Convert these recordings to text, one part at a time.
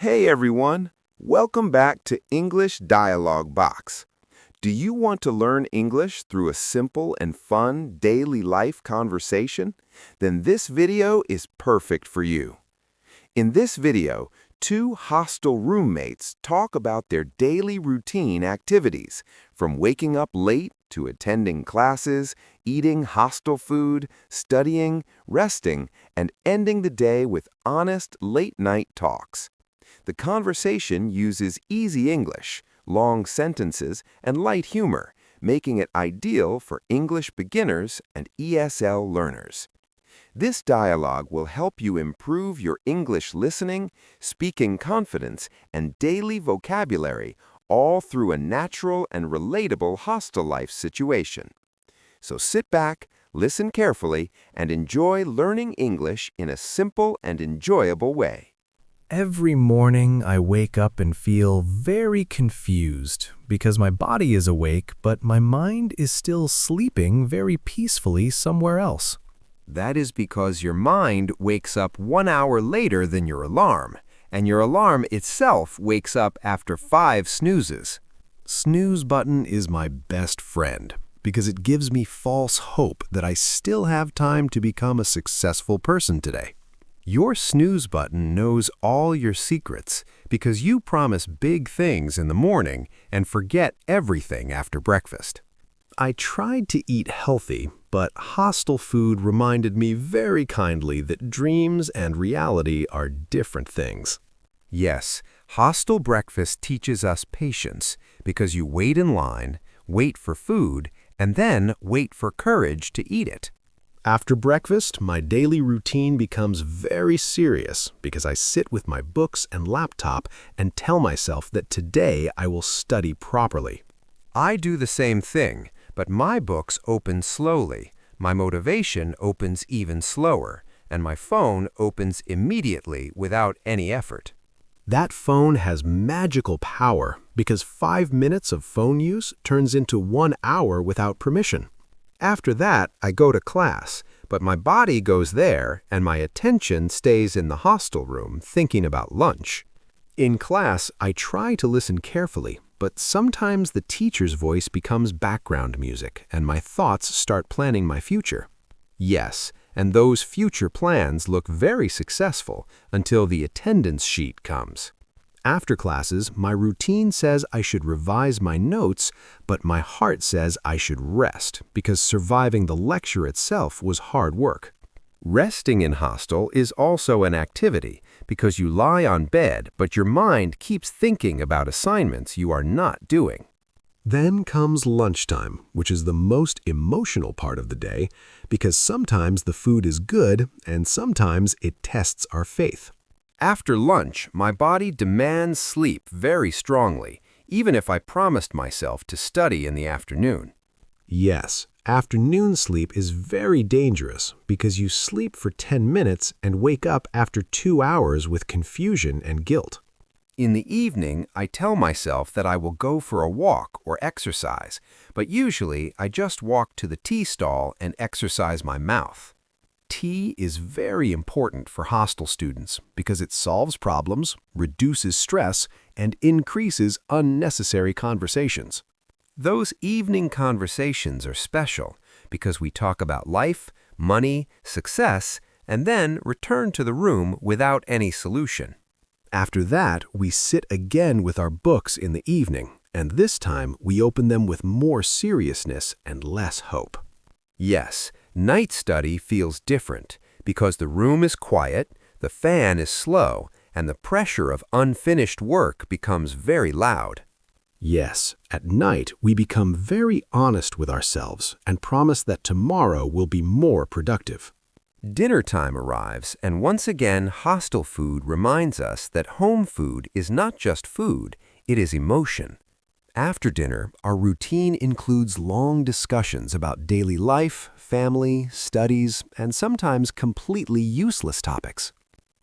Hey everyone, welcome back to English Dialogue Box. Do you want to learn English through a simple and fun daily life conversation? Then this video is perfect for you. In this video, two hostel roommates talk about their daily routine activities, from waking up late to attending classes, eating hostel food, studying, resting, and ending the day with honest late-night talks. The conversation uses easy English, long sentences, and light humor, making it ideal for English beginners and ESL learners. This dialogue will help you improve your English listening, speaking confidence, and daily vocabulary, all through a natural and relatable hostel life situation. So sit back, listen carefully, and enjoy learning English in a simple and enjoyable way. Every morning I wake up and feel very confused because my body is awake, but my mind is still sleeping very peacefully somewhere else. That is because your mind wakes up 1 hour later than your alarm, and your alarm itself wakes up after 5 snoozes. Snooze button is my best friend because it gives me false hope that I still have time to become a successful person today. Your snooze button knows all your secrets because you promise big things in the morning and forget everything after breakfast. I tried to eat healthy, but hostel food reminded me very kindly that dreams and reality are different things. Yes, hostel breakfast teaches us patience because you wait in line, wait for food, and then wait for courage to eat it. After breakfast, my daily routine becomes very serious because I sit with my books and laptop and tell myself that today I will study properly. I do the same thing, but my books open slowly, my motivation opens even slower, and my phone opens immediately without any effort. That phone has magical power because 5 minutes of phone use turns into 1 hour without permission. After that, I go to class, but my body goes there and my attention stays in the hostel room thinking about lunch. In class, I try to listen carefully, but sometimes the teacher's voice becomes background music and my thoughts start planning my future. Yes, and those future plans look very successful until the attendance sheet comes. After classes, my routine says I should revise my notes, but my heart says I should rest because surviving the lecture itself was hard work. Resting in hostel is also an activity because you lie on bed, but your mind keeps thinking about assignments you are not doing. Then comes lunchtime, which is the most emotional part of the day because sometimes the food is good and sometimes it tests our faith. After lunch, my body demands sleep very strongly, even if I promised myself to study in the afternoon. Yes, afternoon sleep is very dangerous because you sleep for 10 minutes and wake up after 2 hours with confusion and guilt. In the evening, I tell myself that I will go for a walk or exercise, but usually I just walk to the tea stall and exercise my mouth. Tea is very important for hostel students because it solves problems, reduces stress, and increases unnecessary conversations. Those evening conversations are special because we talk about life, money, success, and then return to the room without any solution. After that, we sit again with our books in the evening, and this time we open them with more seriousness and less hope. Yes, night study feels different because the room is quiet, the fan is slow, and the pressure of unfinished work becomes very loud. Yes, at night we become very honest with ourselves and promise that tomorrow will be more productive. Dinner time arrives, and once again hostel food reminds us that home food is not just food, it is emotion. After dinner, our routine includes long discussions about daily life, family, studies, and sometimes completely useless topics.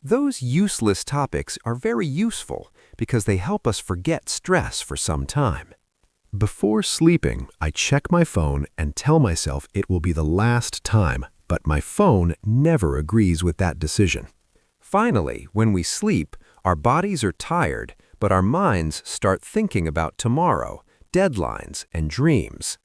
Those useless topics are very useful because they help us forget stress for some time. Before sleeping, I check my phone and tell myself it will be the last time, but my phone never agrees with that decision. Finally, when we sleep, Our bodies are tired, but our minds start thinking about tomorrow, deadlines, and dreams.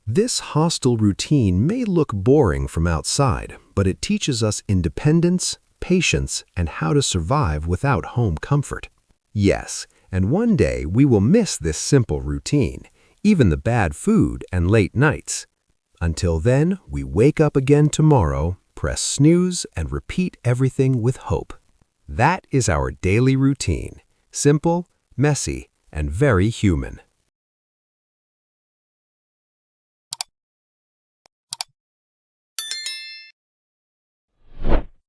This hostel routine may look boring from outside, but it teaches us independence, patience, and how to survive without home comfort. Yes, and one day we will miss this simple routine, even the bad food and late nights. Until then, we wake up again tomorrow, press snooze, and repeat everything with hope. That is our daily routine. Simple, messy, and very human.